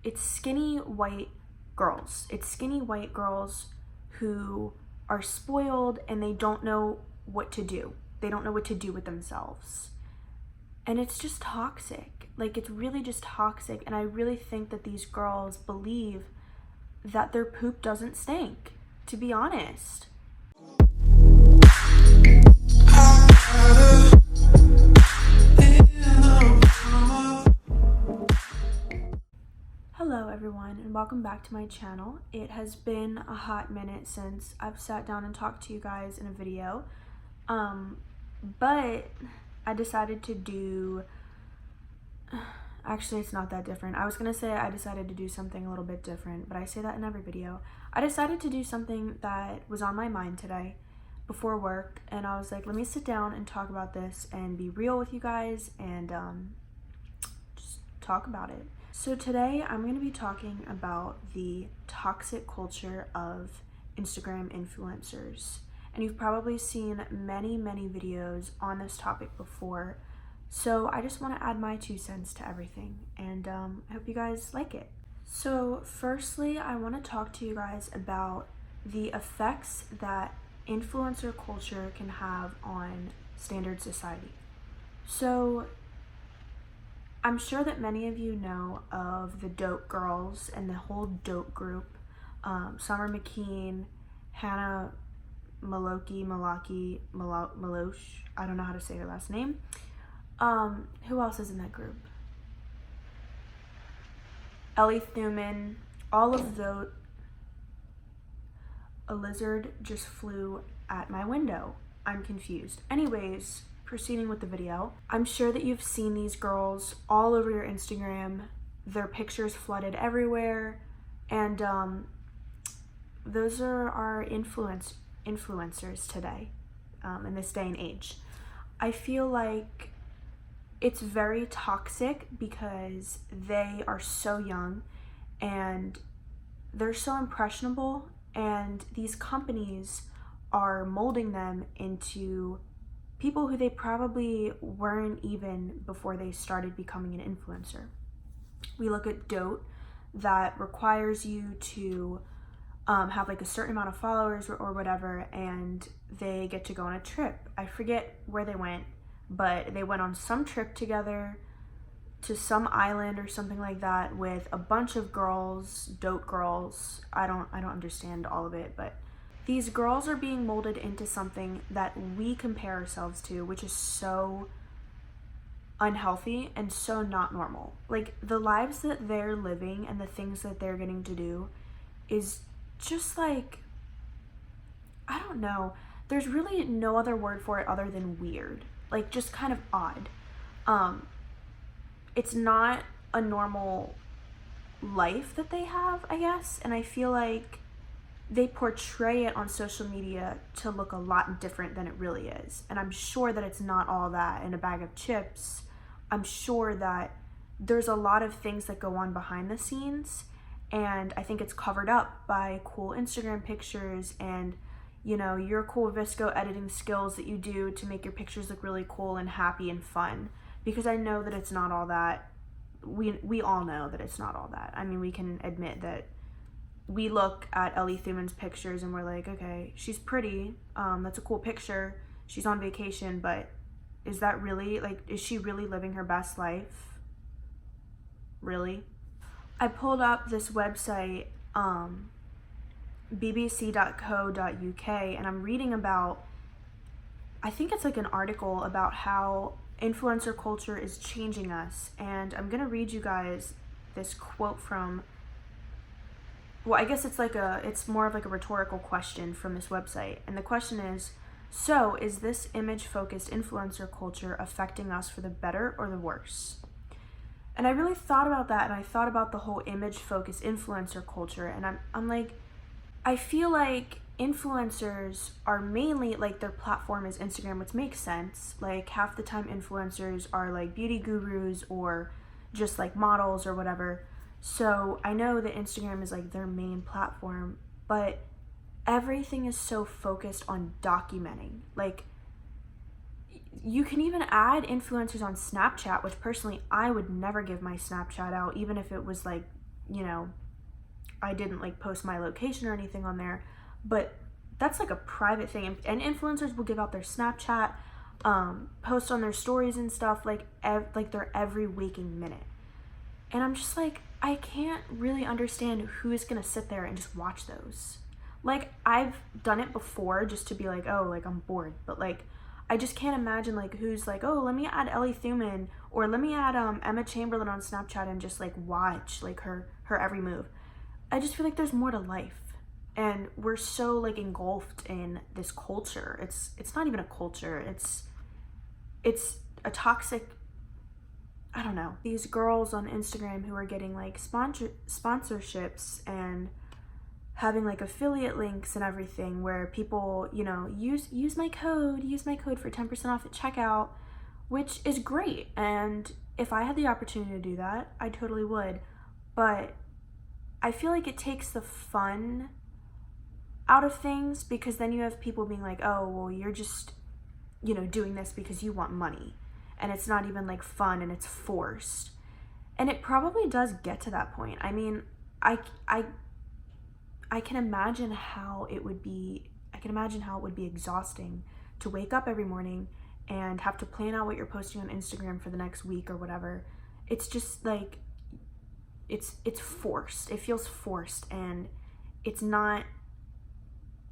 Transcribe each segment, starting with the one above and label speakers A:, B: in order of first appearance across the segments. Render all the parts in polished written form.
A: it's skinny white girls. It's skinny white girls who are spoiled and they don't know what to do. They don't know what to do with themselves. And it's just toxic. Like, it's really just toxic. And I really think that these girls believe that their poop doesn't stink, to be honest. Hello everyone, and welcome back to my channel. It has been a hot minute since I've sat down and talked to you guys in a video, but I decided to do, actually it's not that different. I was gonna say I decided to do something a little bit different, but I say that in every video. I decided to do something that was on my mind today before work, and I was like, let me sit down and talk about this and be real with you guys and just talk about it. So today I'm going to be talking about the toxic culture of Instagram influencers. And you've probably seen many videos on this topic before. So I just want to add my 2 cents to everything, and I hope you guys like it. So firstly, I want to talk to you guys about the effects that influencer culture can have on standard society. So I'm sure that many of you know of the Dote girls and the whole Dote group. Summer McKeen, Hannah Maloche, I don't know how to say her last name. Who else is in that group? Ellie Thuman, all of those. A lizard just flew at my window. I'm confused. Anyways, proceeding with the video, I'm sure that you've seen these girls all over your Instagram, their pictures flooded everywhere, and those are our influencers today, in this day and age. I feel like it's very toxic because they are so young and they're so impressionable, and these companies are molding them into people who they probably weren't even before they started becoming an influencer. We look at Dote, that requires you to have like a certain amount of followers or whatever, and they get to go on a trip. I forget where they went, but they went on some trip together to some island or something like that with a bunch of girls, Dote girls. I don't understand all of it, but these girls are being molded into something that we compare ourselves to, which is so unhealthy and so not normal. Like, the lives that they're living and the things that they're getting to do is just like, I don't know. There's really no other word for it other than weird. Like, just kind of odd. It's not a normal life that they have, I guess, and I feel like they portray it on social media to look a lot different than it really is. And I'm sure that it's not all that in a bag of chips. I'm sure that there's a lot of things that go on behind the scenes, and I think it's covered up by cool Instagram pictures and, you know, your cool VSCO editing skills that you do to make your pictures look really cool and happy and fun. Because I know that it's not all that. We all know that it's not all that. I mean, we can admit that we look at Ellie Thuman's pictures and we're like, okay, she's pretty, that's a cool picture, she's on vacation, but is that really, like, is she really living her best life? Really? I pulled up this website, bbc.co.uk, and I'm reading about, I think it's like an article about how influencer culture is changing us, and I'm gonna read you guys this quote from, well, I guess it's more of like a rhetorical question from this website. And the question is, so is this image-focused influencer culture affecting us for the better or the worse? And I really thought about that, and I thought about the whole image-focused influencer culture, and I'm like, I feel like influencers are mainly, like, their platform is Instagram, which makes sense. Like, half the time influencers are like beauty gurus or just like models or whatever. So I know that Instagram is like their main platform, but everything is so focused on documenting. Like, you can even add influencers on Snapchat, which personally I would never give my Snapchat out, even if it was like, you know, I didn't like post my location or anything on there, but that's like a private thing. And influencers will give out their Snapchat, post on their stories and stuff, like their every waking minute. And I'm just like, I can't really understand who is gonna sit there and just watch those. Like, I've done it before just to be like, oh, like, I'm bored. But, like, I just can't imagine, like, who's like, oh, let me add Ellie Thuman, or let me add Emma Chamberlain on Snapchat and just, like, watch, like, her every move. I just feel like there's more to life. And we're so, like, engulfed in this culture. It's not even a culture. It's a toxic, I don't know. These girls on Instagram who are getting, like, sponsorships and having like affiliate links and everything, where people, you know, use my code for 10% off at checkout, which is great. And if I had the opportunity to do that, I totally would. But I feel like it takes the fun out of things, because then you have people being like, oh, well, you're just, you know, doing this because you want money. And it's not even like fun, and it's forced. And it probably does get to that point. I mean, I can imagine how it would be exhausting to wake up every morning and have to plan out what you're posting on Instagram for the next week or whatever. It's just like, it's forced. It feels forced, and it's not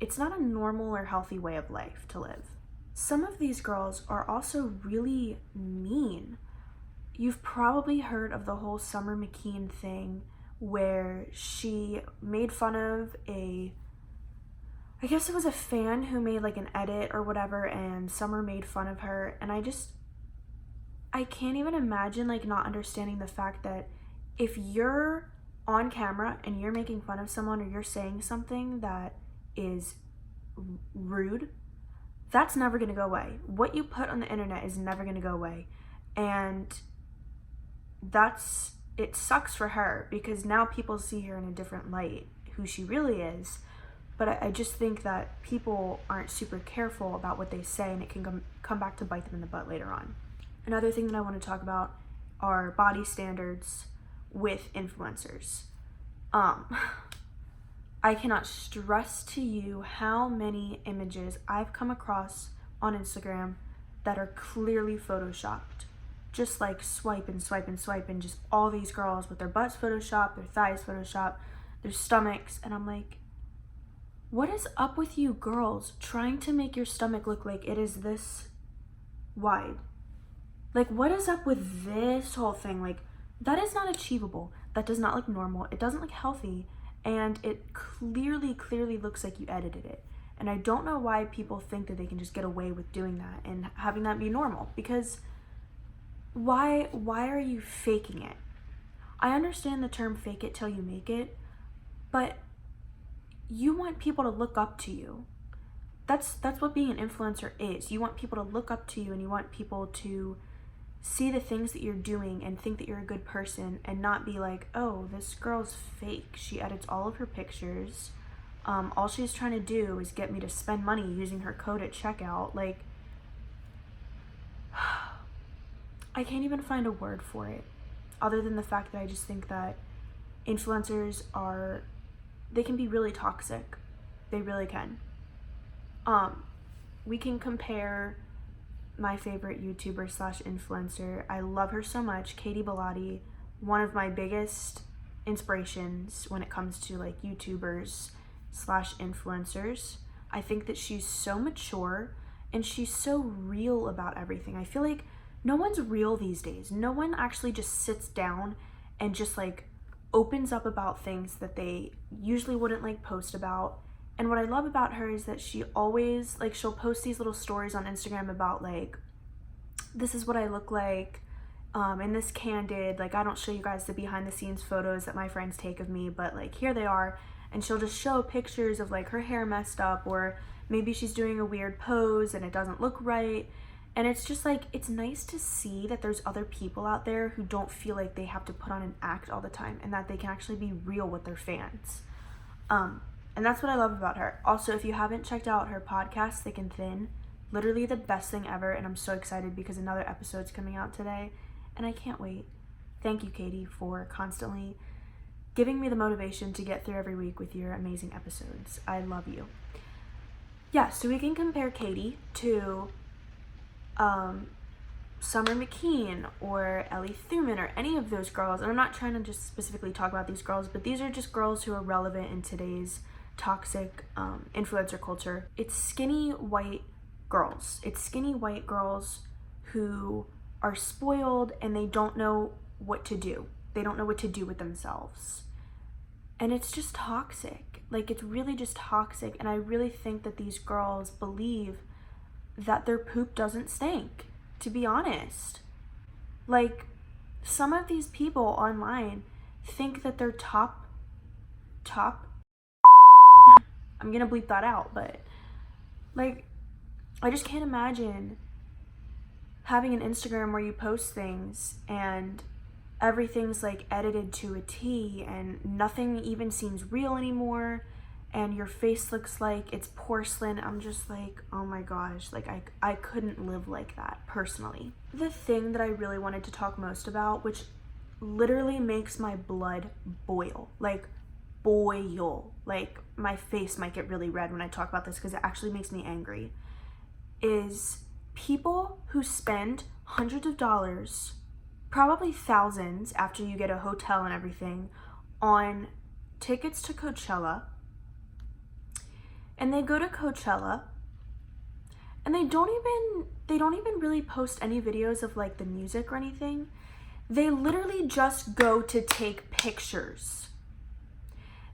A: a normal or healthy way of life to live. Some of these girls are also really mean. You've probably heard of the whole Summer McKeen thing, where she made fun of I guess it was a fan who made like an edit or whatever, and Summer made fun of her. And I can't even imagine like not understanding the fact that if you're on camera and you're making fun of someone, or you're saying something that is rude, that's never going to go away. What you put on the internet is never going to go away. And it sucks for her, because now people see her in a different light, who she really is. But I just think that people aren't super careful about what they say, and it can come back to bite them in the butt later on. Another thing that I want to talk about are body standards with influencers. I cannot stress to you how many images I've come across on Instagram that are clearly photoshopped. Just like swipe and swipe and swipe, and just all these girls with their butts photoshopped, their thighs photoshopped, their stomachs. And I'm like, what is up with you girls trying to make your stomach look like it is this wide? Like, what is up with this whole thing? Like, that is not achievable. That does not look normal. It doesn't look healthy. And it clearly looks like you edited it. And I don't know why people think that they can just get away with doing that and having that be normal, because why are you faking it? I understand the term fake it till you make it, but you want people to look up to you. That's what being an influencer is. You want people to look up to you, and you want people to see the things that you're doing and think that you're a good person, and not be like, oh, this girl's fake. She edits all of her pictures. All she's trying to do is get me to spend money using her code at checkout. Like, I can't even find a word for it, other than the fact that I just think that influencers they can be really toxic. They really can. We can compare my favorite YouTuber / influencer. I love her so much, Katie Bellotti, one of my biggest inspirations when it comes to like YouTubers / influencers. I think that she's so mature, and she's so real about everything. I feel like no one's real these days. No one actually just sits down and just like opens up about things that they usually wouldn't like post about. And what I love about her is that she always, like, she'll post these little stories on Instagram about, like, this is what I look like, in this candid, like, I don't show you guys the behind the scenes photos that my friends take of me, but, like, here they are. And she'll just show pictures of, like, her hair messed up, or maybe she's doing a weird pose and it doesn't look right. And it's just, like, it's nice to see that there's other people out there who don't feel like they have to put on an act all the time, and that they can actually be real with their fans. And that's what I love about her. Also, if you haven't checked out her podcast, Thick and Thin, literally the best thing ever, and I'm so excited because another episode's coming out today, and I can't wait. Thank you, Katie, for constantly giving me the motivation to get through every week with your amazing episodes. I love you. Yeah, so we can compare Katie to Summer McKean or Ellie Thuman or any of those girls. And I'm not trying to just specifically talk about these girls, but these are just girls who are relevant in today's toxic influencer culture. It's skinny white girls. It's skinny white girls who are spoiled and they don't know what to do. They don't know what to do with themselves. And it's just toxic. Like, it's really just toxic. And I really think that these girls believe that their poop doesn't stink, to be honest. Like, some of these people online think that they're top I'm gonna bleep that out, but like, I just can't imagine having an Instagram where you post things and everything's like edited to a T and nothing even seems real anymore and your face looks like it's porcelain. I'm just like, oh my gosh, like I couldn't live like that personally. The thing that I really wanted to talk most about, which literally makes my blood boil, like my face might get really red when I talk about this because it actually makes me angry, is people who spend hundreds of dollars, probably thousands after you get a hotel and everything, on tickets to Coachella. And they go to Coachella and they don't even really post any videos of like the music or anything. They literally just go to take pictures.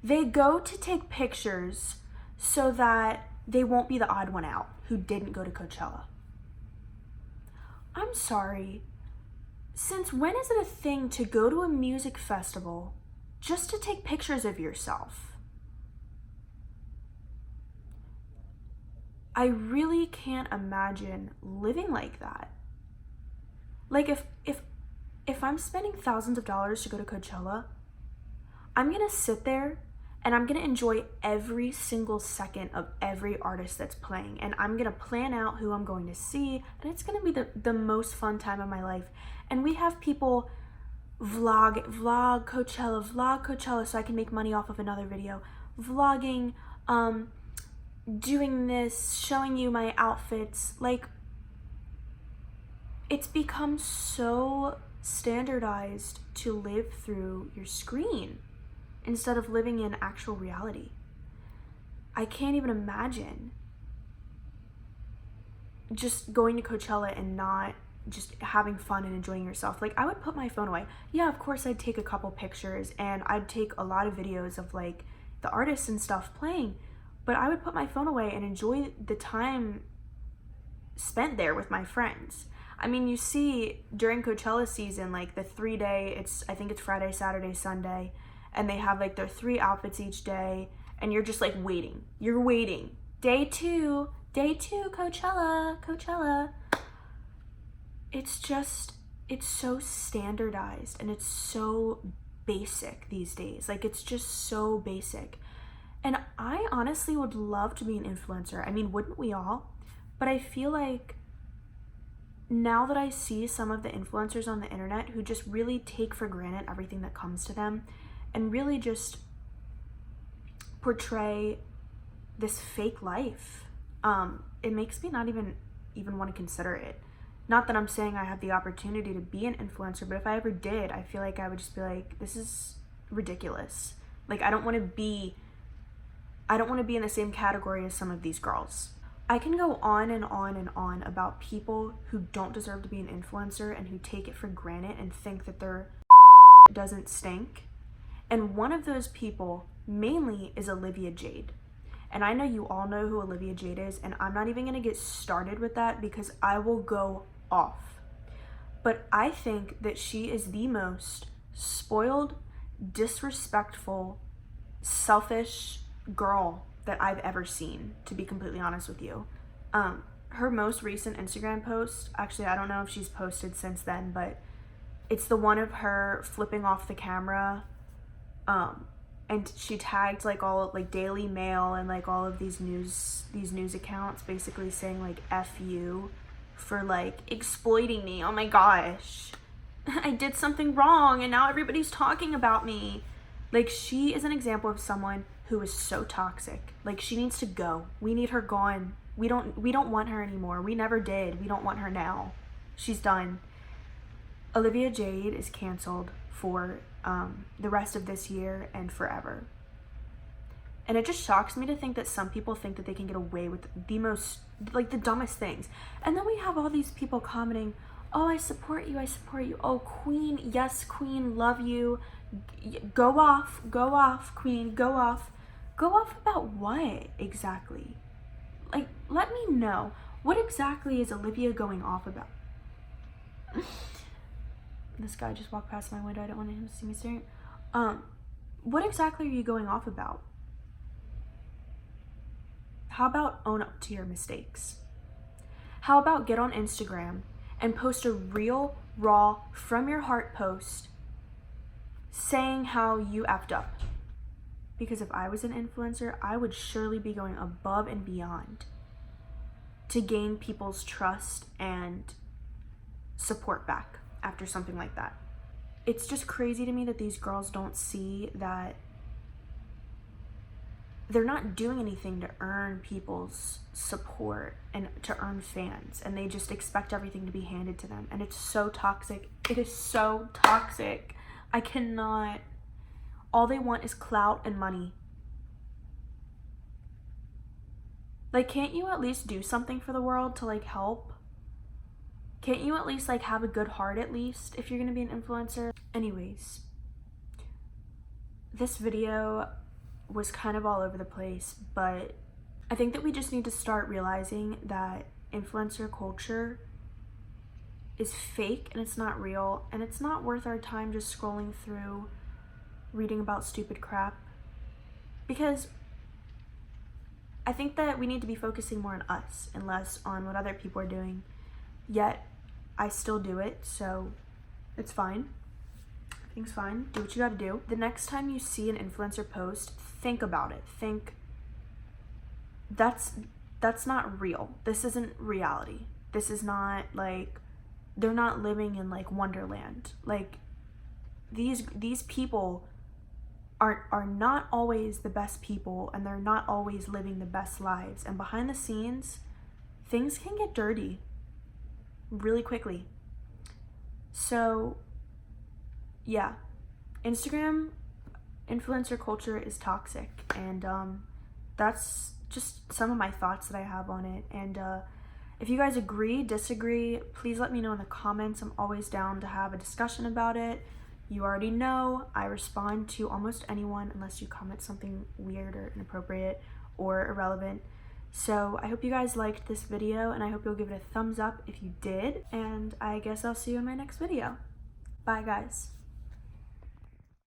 A: They go to take pictures so that they won't be the odd one out who didn't go to Coachella. I'm sorry. Since when is it a thing to go to a music festival just to take pictures of yourself? I really can't imagine living like that. Like, if I'm spending thousands of dollars to go to Coachella, I'm gonna sit there and I'm gonna enjoy every single second of every artist that's playing, and I'm gonna plan out who I'm going to see, and it's gonna be the most fun time of my life. And we have people vlog Coachella so I can make money off of another video, vlogging, doing this, showing you my outfits. Like, it's become so standardized to live through your screen instead of living in actual reality. I can't even imagine just going to Coachella and not just having fun and enjoying yourself. Like, I would put my phone away. Yeah, of course I'd take a couple pictures and I'd take a lot of videos of like the artists and stuff playing, but I would put my phone away and enjoy the time spent there with my friends. I mean, you see during Coachella season, like the 3-day, I think it's Friday, Saturday, Sunday, and they have like their 3 outfits each day, and you're just like waiting. You're waiting. Day two, Coachella. It's so standardized and it's so basic these days. Like, it's just so basic. And I honestly would love to be an influencer. I mean, wouldn't we all? But I feel like now that I see some of the influencers on the internet who just really take for granted everything that comes to them and really just portray this fake life, it makes me not even want to consider it. Not that I'm saying I have the opportunity to be an influencer, but if I ever did, I feel like I would just be like, this is ridiculous. Like, I don't want to be in the same category as some of these girls. I can go on and on and on about people who don't deserve to be an influencer and who take it for granted and think that their doesn't stink. And one of those people mainly is Olivia Jade. And I know you all know who Olivia Jade is, and I'm not even going to get started with that because I will go off. But I think that she is the most spoiled, disrespectful, selfish girl that I've ever seen, to be completely honest with you. Her most recent Instagram post, actually, I don't know if she's posted since then, but it's the one of her flipping off the camera, and she tagged like all like Daily Mail and like all of these news accounts, basically saying like F you for like exploiting me. Oh my gosh, I did something wrong and now everybody's talking about me. Like, she is an example of someone who is so toxic. Like, she needs to go. We need her gone. We don't want her anymore. We never did. We don't want her now. She's done. Olivia Jade is canceled for the rest of this year and forever. And it just shocks me to think that some people think that they can get away with the most, like, the dumbest things. And then we have all these people commenting, oh, I support you, I support you. Oh, queen, yes, queen, love you. Go off, queen, go off. Go off about what exactly? Like, let me know. What exactly is Olivia going off about? This guy just walked past my window. I don't want him to see me staring. What exactly are you going off about? How about own up to your mistakes? How about get on Instagram and post a real, raw, from your heart post saying how you effed up? Because if I was an influencer, I would surely be going above and beyond to gain people's trust and support back after something like that. It's just crazy to me that these girls don't see that they're not doing anything to earn people's support and to earn fans, and they just expect everything to be handed to them. And it's so toxic. It is so toxic. I cannot. All they want is clout and money. Like, can't you at least do something for the world to, like, help? Can't you at least, like, have a good heart at least if you're gonna be an influencer? Anyways, this video was kind of all over the place, but I think that we just need to start realizing that influencer culture is fake and it's not real, and it's not worth our time just scrolling through reading about stupid crap, because I think that we need to be focusing more on us and less on what other people are doing. Yet I still do it, so it's fine. Everything's fine. Do what you gotta do. The next time you see an influencer post, think about it. Think, that's not real. This isn't reality. This is not, like, they're not living in, like, Wonderland. Like, these people are not always the best people, and they're not always living the best lives. And behind the scenes, things can get dirty really quickly. So yeah, Instagram influencer culture is toxic, and that's just some of my thoughts that I have on it. And if you guys agree, disagree, please let me know in the comments. I'm always down to have a discussion about it. You already know I respond to almost anyone unless you comment something weird or inappropriate or irrelevant. So I hope you guys liked this video, and I hope you'll give it a thumbs up if you did, and I guess I'll see you in my next video. Bye guys.